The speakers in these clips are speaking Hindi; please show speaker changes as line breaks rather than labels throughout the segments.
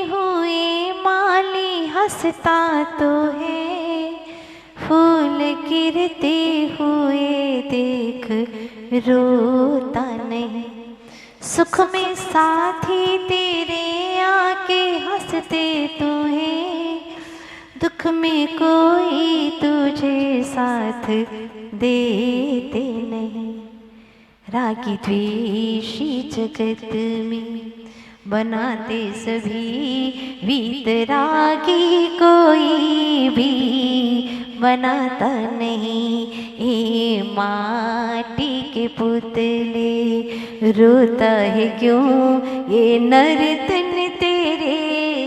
हुए माली हंसता तो है, फूल गिरते हुए देख रोता नहीं। सुख में साथी तेरे आके हंसते तो है, दुख में कोई तुझे साथ देते नहीं। रागी द्वेषी जगत में बनाते सभी, वीतरागी कोई भी बनाता नहीं। ये माटी के पुतले रोता है क्यों, ये नर्तन तेरे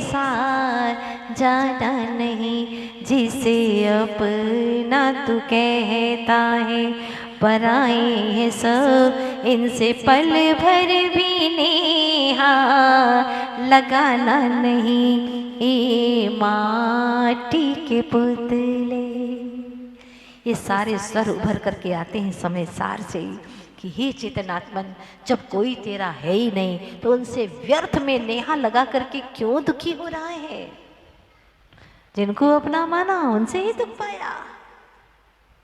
साथ जाना नहीं। जिसे अपना तू कहता है, पराए हैं सब इनसे पल भर भी नेहा लगाना नहीं। ये माटी के पुतले। ये सारे स्वर उभर करके आते हैं समय सार से कि हे चेतनात्मन, जब कोई तेरा है ही नहीं तो उनसे व्यर्थ में नेहा लगा करके क्यों दुखी हो रहा है। जिनको अपना माना उनसे ही दुख पाया।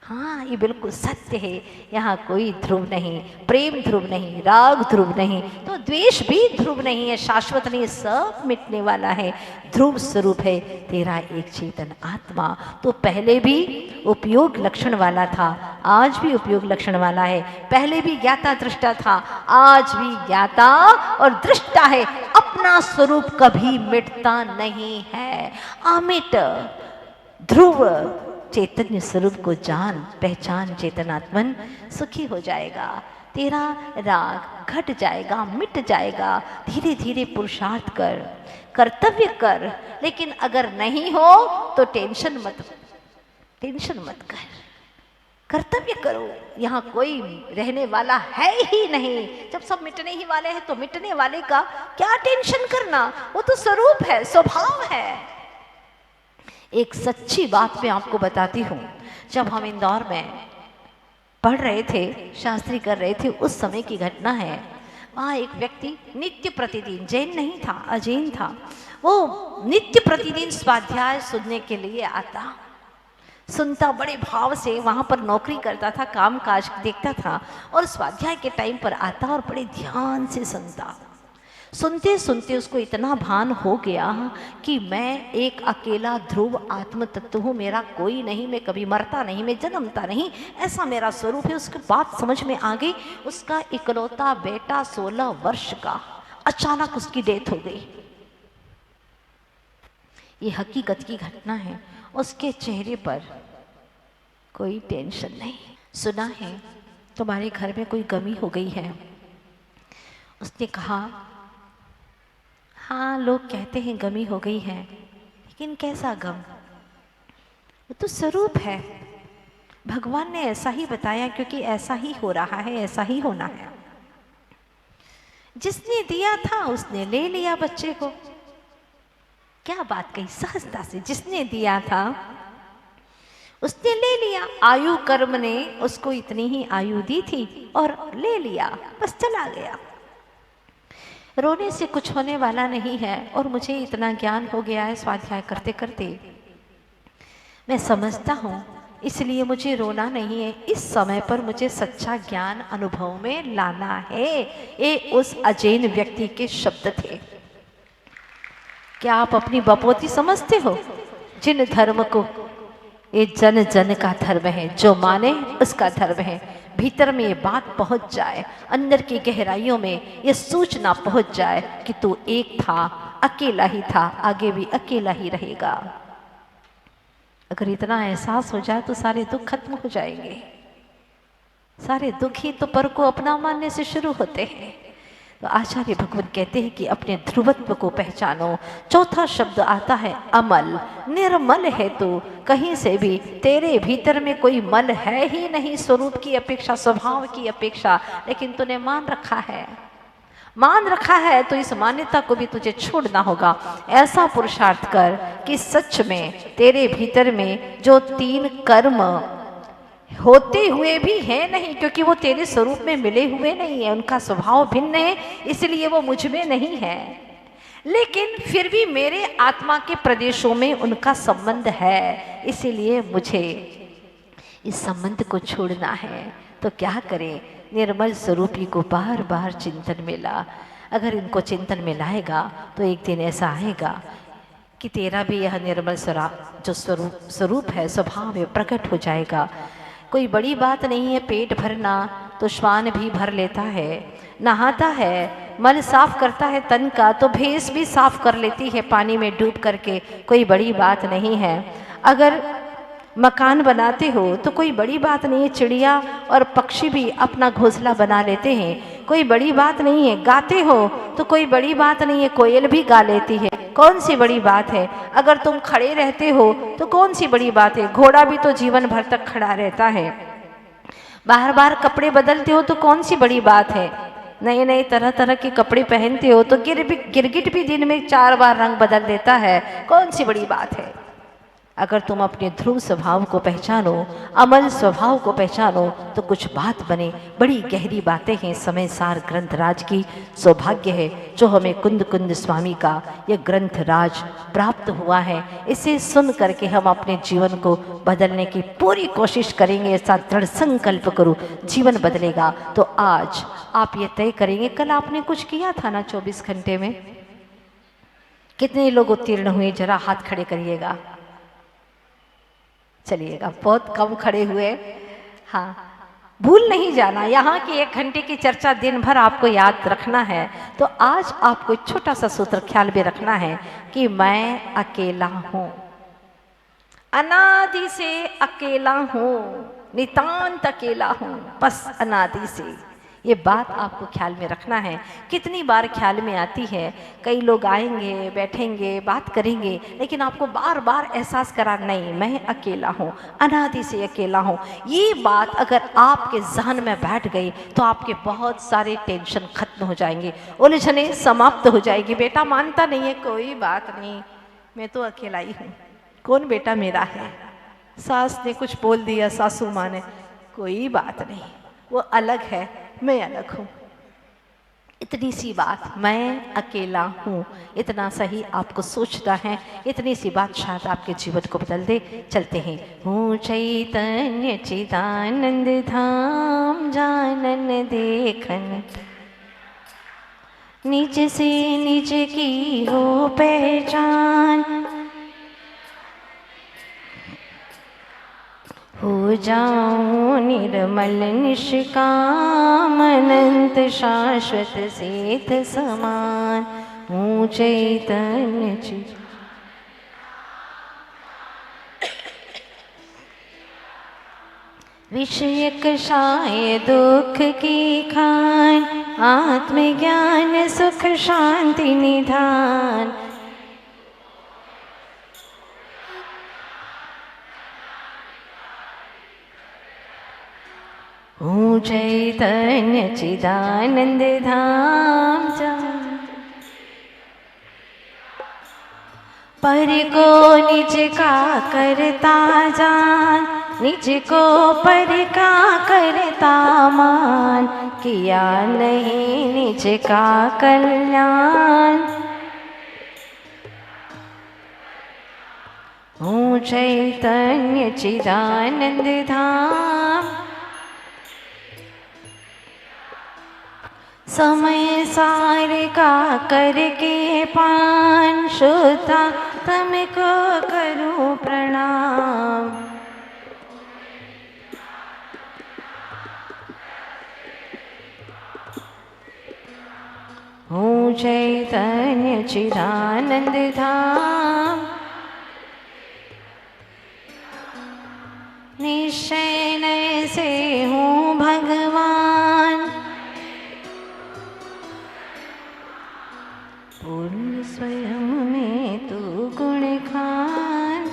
हाँ, ये बिल्कुल सत्य है। यहाँ कोई ध्रुव नहीं, प्रेम ध्रुव नहीं, राग ध्रुव नहीं, तो द्वेष भी ध्रुव नहीं है, शाश्वत नहीं, सब मिटने वाला है। ध्रुव स्वरूप है तेरा एक चेतन आत्मा। तो पहले भी उपयोग लक्षण वाला था, आज भी उपयोग लक्षण वाला है। पहले भी ज्ञाता दृष्टा था, आज भी ज्ञाता और दृष्टा है। अपना स्वरूप कभी मिटता नहीं है। अमिट ध्रुव चैतन्य स्वरूप को जान पहचान चेतनात्मन, सुखी हो जाएगा। तेरा राग घट जाएगा, मिट जाएगा। धीरे धीरे पुरुषार्थ कर, कर्तव्य कर, लेकिन अगर नहीं हो तो टेंशन मत कर, कर्तव्य करो। यहाँ कोई रहने वाला है ही नहीं। जब सब मिटने ही वाले हैं तो मिटने वाले का क्या टेंशन करना, वो तो स्वरूप है, स्वभाव है। एक सच्ची बात मैं आपको बताती हूँ। जब हम इंदौर में पढ़ रहे थे, शास्त्री कर रहे थे, उस समय की घटना है। वहाँ एक व्यक्ति नित्य प्रतिदिन, जैन नहीं था, अजैन था, वो नित्य प्रतिदिन स्वाध्याय सुनने के लिए आता, सुनता बड़े भाव से। वहाँ पर नौकरी करता था, काम काज देखता था, और स्वाध्याय के टाइम पर आता और बड़े ध्यान से सुनता। सुनते सुनते उसको इतना भान हो गया कि मैं एक अकेला ध्रुव आत्म तत्व हूँ, मेरा कोई नहीं, मैं कभी मरता नहीं, मैं जन्मता नहीं, ऐसा मेरा स्वरूप है। उसकी बात समझ में आ गई। उसका इकलौता बेटा 16 वर्ष का, अचानक उसकी डेथ हो गई। ये हकीकत की घटना है। उसके चेहरे पर कोई टेंशन नहीं। सुना है तुम्हारे घर में कोई गमी हो गई है। उसने कहा, हाँ, लोग कहते हैं गमी हो गई है, लेकिन कैसा गम, वो तो स्वरूप है। भगवान ने ऐसा ही बताया, क्योंकि ऐसा ही हो रहा है, ऐसा ही होना है। जिसने दिया था उसने ले लिया बच्चे को। क्या बात कही सहजता से। जिसने दिया था उसने ले लिया। आयु कर्म ने उसको इतनी ही आयु दी थी और ले लिया, बस चला गया। रोने से कुछ होने वाला नहीं है। और मुझे इतना ज्ञान हो गया है स्वाध्याय करते करते, मैं समझता हूँ, इसलिए मुझे रोना नहीं है। इस समय पर मुझे सच्चा ज्ञान अनुभव में लाना है। ये उस अजैन व्यक्ति के शब्द थे। क्या आप अपनी बपोती समझते हो? जिन धर्म को, ये जन जन का धर्म है, जो माने उसका धर्म है। भीतर में ये बात पहुंच जाए, अंदर की गहराइयों में ये सूचना पहुंच जाए कि तू एक था, अकेला ही था, आगे भी अकेला ही रहेगा। अगर इतना एहसास हो जाए तो सारे दुख खत्म हो जाएंगे। सारे दुख ही तो पर को अपना मानने से शुरू होते हैं। तो आचार्य भगवान कहते हैं कि अपने ध्रुवत्व को पहचानो। चौथा शब्द आता है अमल। निर्मल है तू, कहीं से भी तेरे भीतर में कोई मल है ही नहीं, स्वरूप की अपेक्षा, स्वभाव की अपेक्षा, लेकिन तूने मान रखा है तो इस मान्यता को भी तुझे छोड़ना होगा। ऐसा पुरुषार्थ कर कि सच में तेरे भीतर में जो 3 कर्म होते हुए भी है नहीं, क्योंकि वो तेरे स्वरूप में मिले हुए नहीं है, उनका स्वभाव भिन्न है, इसलिए वो मुझ में नहीं है। लेकिन फिर भी मेरे आत्मा के प्रदेशों में उनका संबंध है, इसीलिए मुझे इस संबंध को छोड़ना है। तो क्या करें? निर्मल स्वरूपी को बार बार चिंतन में ला। अगर इनको चिंतन में लाएगा तो एक दिन ऐसा आएगा कि तेरा भी यह निर्मल जो स्वरूप है, स्वभाव है, प्रकट हो जाएगा। कोई बड़ी बात नहीं है पेट भरना, तो श्वान भी भर लेता है। नहाता है, मल साफ करता है तन का, तो भैंस भी साफ कर लेती है पानी में डूब करके। कोई बड़ी बात नहीं है। अगर मकान बनाते हो तो कोई बड़ी बात नहीं है, चिड़िया और पक्षी भी अपना घोंसला बना लेते हैं, कोई बड़ी बात नहीं है। गाते हो तो कोई बड़ी बात नहीं है, कोयल भी गा लेती है, कौन सी बड़ी बात है। अगर तुम खड़े रहते हो तो कौन सी बड़ी बात है, घोड़ा भी तो जीवन भर तक खड़ा रहता है। बार बार कपड़े बदलते हो तो कौन सी बड़ी बात है। नए नए तरह तरह के कपड़े पहनते हो तो गिरगिट भी दिन में 4 बार रंग बदल देता है, कौन सी बड़ी बात है। अगर तुम अपने ध्रुव स्वभाव को पहचानो, अमल स्वभाव को पहचानो, तो कुछ बात बने। बड़ी गहरी बातें हैं समय सार ग्रंथ राज की। सौभाग्य है जो हमें कुंद कुंद स्वामी का यह ग्रंथ राज प्राप्त हुआ है। इसे सुन करके हम अपने जीवन को बदलने की पूरी कोशिश करेंगे। ऐसा दृढ़ संकल्प करो, जीवन बदलेगा। तो आज आप ये तय करेंगे, कल आपने कुछ किया था ना 24 घंटे में? कितने लोग उत्तीर्ण हुए? जरा हाथ खड़े करिएगा। चलिएगा, बहुत कम खड़े हुए। हाँ, भूल नहीं जाना, यहाँ की 1 घंटे की चर्चा दिन भर आपको याद रखना है। तो आज आपको एक छोटा सा सूत्र ख्याल में रखना है कि मैं अकेला हूँ, अनादि से अकेला हूँ, नितांत अकेला हूँ, बस अनादि से। ये बात आपको ख्याल में रखना है। कितनी बार ख्याल में आती है, कई लोग आएंगे, बैठेंगे, बात करेंगे, लेकिन आपको बार बार एहसास करा, नहीं मैं अकेला हूँ, अनादि से अकेला हूँ। ये बात अगर आपके जहन में बैठ गई तो आपके बहुत सारे टेंशन खत्म हो जाएंगे, उलझने समाप्त हो जाएगी। बेटा मानता नहीं है, कोई बात नहीं, मैं तो अकेला ही हूँ, कौन बेटा मेरा है। सास ने कुछ बोल दिया, सासू माँ ने, कोई बात नहीं, वो अलग है, मैं अलग हूँ। इतनी सी बात, मैं अकेला हूँ, इतना सही आपको सोचना है। इतनी सी बात शायद आपके जीवन को बदल दे। चलते हैं। हूँ चैतन्य चिदानंद धाम, जानन देखन, निज से निज की हो पहचान, हो जाऊं निर्मल निष्काम, अनंत शाश्वत सेत समान। हूँ चैतन्य चित विषय कषाय दुख की खान, आत्मज्ञान सुख शांति निधान। हूँ चैतन्य चिदानंद धाम, पर को निज का करता जान, निज को पर का करता मान, किया नहीं निज का कल्याण। हूँ चैतन्य चिदानंद धाम, समय सार का करके पान, शुद्धा तुमको करूं प्रणाम। हूँ चैतन्य चिदानंद धाम, निश्चय से हूँ भगवान, पूर्ण स्वयं में तू गुण खान।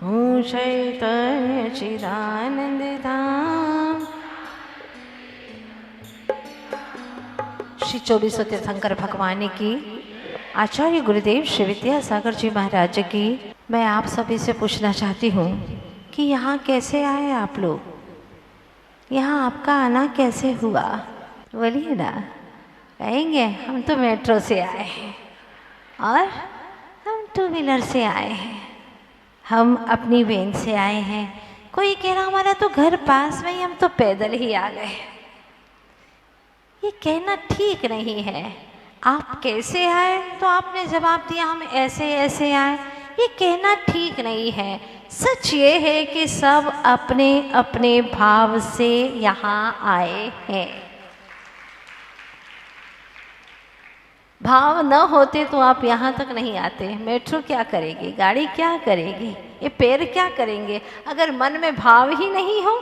हूँ चैतन्य चिदानंद धाम। श्री 24 तीर्थंकर भगवान की, आचार्य गुरुदेव श्री विद्यासागर जी महाराज की। मैं आप सभी से पूछना चाहती हूँ कि यहाँ कैसे आए आप लोग, यहाँ आपका आना कैसे हुआ, बोलिए ना। कहेंगे हम तो मेट्रो से आए हैं और हम टू व्हीलर से आए हैं, हम अपनी वैन से आए हैं। कोई कह रहा हमारा तो घर पास में ही, हम तो पैदल ही आ गए। ये कहना ठीक नहीं है। आप कैसे आए? तो आपने जवाब दिया हम ऐसे ऐसे आए। ये कहना ठीक नहीं है। सच ये है कि सब अपने अपने भाव से यहाँ आए हैं। भाव न होते तो आप यहाँ तक नहीं आते। मेट्रो क्या करेगी, गाड़ी क्या करेगी, ये पैर क्या करेंगे अगर मन में भाव ही नहीं हो।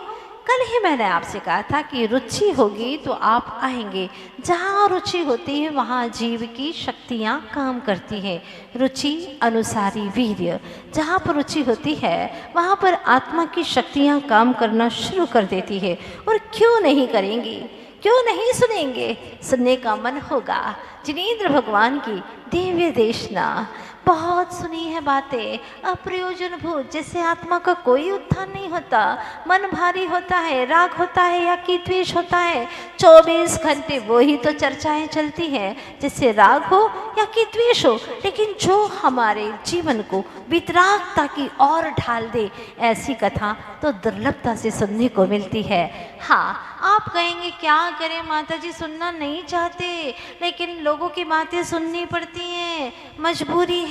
कल ही मैंने आपसे कहा था कि रुचि होगी तो आप आएंगे। जहाँ रुचि होती है वहाँ जीव की शक्तियाँ काम करती हैं। रुचि अनुसारी वीर्य, जहाँ पर रुचि होती है वहाँ पर आत्मा की शक्तियाँ काम करना शुरू कर देती है। और क्यों नहीं करेंगी, क्यों नहीं सुनेंगे? सुनने का मन होगा। जिनेंद्र भगवान की दिव्य देशना बहुत सुनी है बातें, अप्रयोजन भूत, जिससे आत्मा का कोई उत्थान नहीं होता। मन भारी होता है, राग होता है या कि द्वेष होता है, 24 घंटे वो ही तो चर्चाएं चलती हैं, जिससे राग हो या कि द्वेष हो। लेकिन जो हमारे जीवन को वितरागता की ओर ढाल दे, ऐसी कथा तो दुर्लभता से सुनने को मिलती है। हाँ, आप कहेंगे क्या करें माता जी, सुनना नहीं चाहते लेकिन लोगों की बातें सुननी पड़ती हैं, मजबूरी है।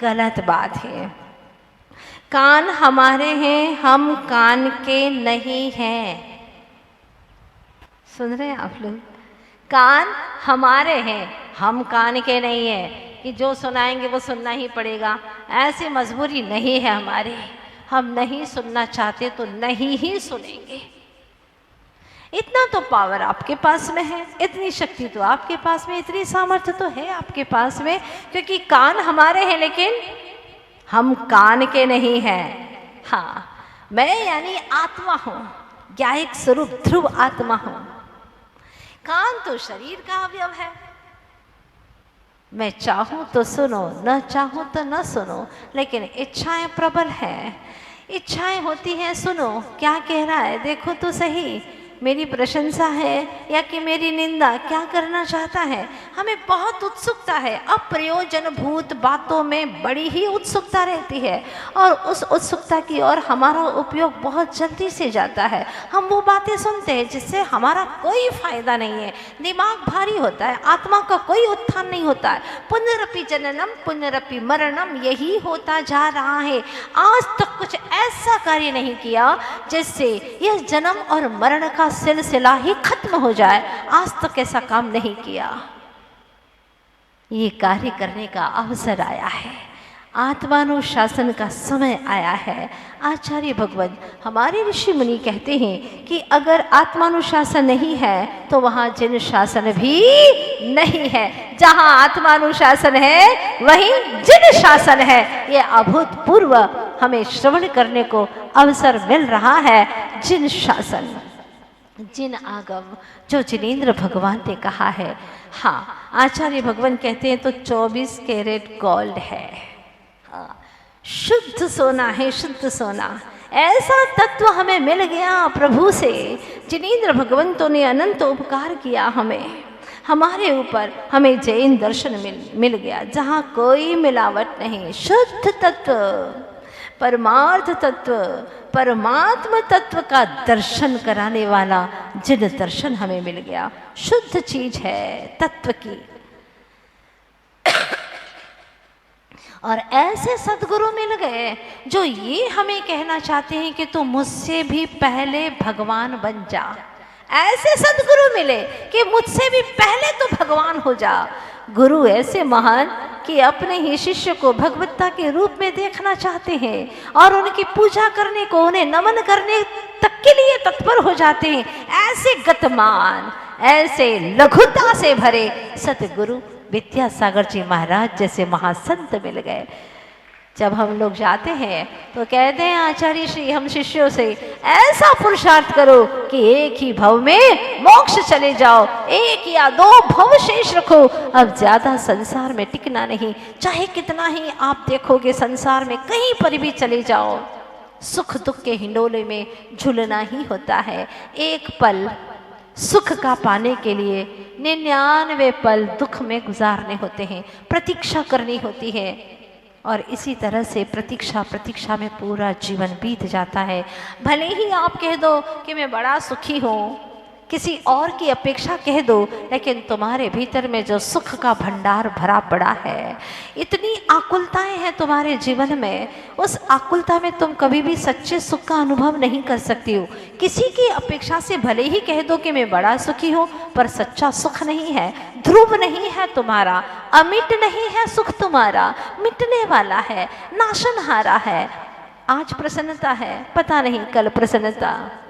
गलत बात है। कान हमारे हैं, हम कान के नहीं हैं। सुन रहे हैं आप लोग? कान हमारे हैं, हम कान के नहीं हैं कि जो सुनाएंगे वो सुनना ही पड़ेगा। ऐसी मजबूरी नहीं है हमारी। हम नहीं सुनना चाहते तो नहीं ही सुनेंगे। इतना तो पावर आपके पास में है, इतनी शक्ति तो आपके पास में, इतनी सामर्थ्य तो है आपके पास में, क्योंकि कान हमारे हैं लेकिन हम कान के नहीं हैं। हाँ, मैं यानी आत्मा हूँ, ज्ञायक स्वरूप ध्रुव आत्मा हूँ। कान तो शरीर का अवयव है। मैं चाहूँ तो सुनो, न चाहूँ तो न सुनो, लेकिन इच्छाएं प्रबल है। इच्छाएं होती हैं, सुनो क्या कह रहा है, देखो तो सही, मेरी प्रशंसा है या कि मेरी निंदा, क्या करना चाहता है। हमें बहुत उत्सुकता है, अप्रयोजन भूत बातों में बड़ी ही उत्सुकता रहती है और उस उत्सुकता की ओर हमारा उपयोग बहुत जल्दी से जाता है। हम वो बातें सुनते हैं जिससे हमारा कोई फायदा नहीं है, दिमाग भारी होता है, आत्मा का कोई उत्थान नहीं होता है। पुनरपि जननम पुनरपि मरणम, यही होता जा रहा है। आज तक कुछ ऐसा कार्य नहीं किया जिससे यह जन्म और मरण का सिलसिला ही खत्म हो जाए। आज तक ऐसा काम नहीं किया। ये कार्य करने का अवसर आया है, आत्मानुशासन का समय आया है। आचार्य भगवत, हमारे ऋषि मुनि कहते हैं कि अगर आत्मानुशासन नहीं है तो वहाँ जिन शासन भी नहीं है। जहाँ आत्मानुशासन है वहीं जिन शासन है। ये अभूतपूर्व हमें श्रवण करने को अवसर मिल रहा है। जिन शासन, जिन आगम, जो जिनेंद्र भगवान ने कहा है। हाँ, आचार्य भगवान कहते हैं तो 24 कैरेट गोल्ड है। हाँ, शुद्ध सोना है, शुद्ध सोना। ऐसा तत्व हमें मिल गया प्रभु से। जिनेंद्र भगवंतों ने अनंत उपकार किया हमें, हमारे ऊपर। हमें जैन दर्शन मिल गया, जहाँ कोई मिलावट नहीं, शुद्ध तत्व, परमार्थ तत्व, परमात्म तत्व का दर्शन कराने वाला जिन दर्शन हमें मिल गया। शुद्ध चीज है तत्व की। और ऐसे सद्गुरु मिल गए जो ये हमें कहना चाहते हैं कि तू मुझसे भी पहले भगवान बन जा। ऐसे सद्गुरु मिले कि मुझसे भी पहले तो भगवान हो जा। गुरु ऐसे महान कि अपने ही शिष्य को भगवत्ता के रूप में देखना चाहते हैं और उनकी पूजा करने को, उन्हें नमन करने तक के लिए तत्पर हो जाते हैं। ऐसे गतमान, ऐसे लघुता से भरे सतगुरु विद्यासागर जी महाराज जैसे महासंत मिल गए। जब हम लोग जाते हैं तो कहते हैं आचार्य श्री हम शिष्यों से, ऐसा पुरुषार्थ करो कि एक ही भव में मोक्ष चले जाओ, एक या 2 भव शेष रखो। अब ज्यादा संसार में टिकना नहीं। चाहे कितना ही आप देखोगे संसार में, कहीं पर भी चले जाओ, सुख दुख के हिंडोले में झूलना ही होता है। एक पल सुख का पाने के लिए 99 पल दुख में गुजारने होते हैं, प्रतीक्षा करनी होती है। और इसी तरह से प्रतीक्षा में पूरा जीवन बीत जाता है। भले ही आप कह दो कि मैं बड़ा सुखी हूँ, किसी और की अपेक्षा कह दो, लेकिन तुम्हारे भीतर में जो सुख का भंडार भरा पड़ा है, इतनी आकुलताएं हैं तुम्हारे जीवन में, उस आकुलता में तुम कभी भी सच्चे सुख का अनुभव नहीं कर सकती हो। किसी की अपेक्षा से भले ही कह दो कि मैं बड़ा सुखी हूँ, पर सच्चा सुख नहीं है, ध्रुव नहीं है तुम्हारा, अमिट नहीं है सुख तुम्हारा, मिटने वाला है, नाशनहारा है। आज प्रसन्नता है, पता नहीं कल प्रसन्नता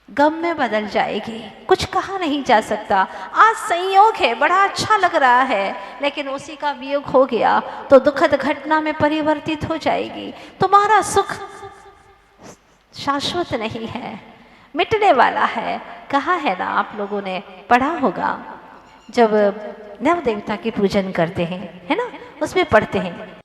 गम में बदल जाएगी, कुछ कहा नहीं जा सकता। आज संयोग है, बड़ा अच्छा लग रहा है, लेकिन उसी का वियोग हो गया तो दुखद घटना में परिवर्तित हो जाएगी। तुम्हारा सुख शाश्वत नहीं है, मिटने वाला है। कहा है ना, आप लोगों ने पढ़ा होगा, जब नव देवता की पूजन करते हैं, है ना, उसमें पढ़ते हैं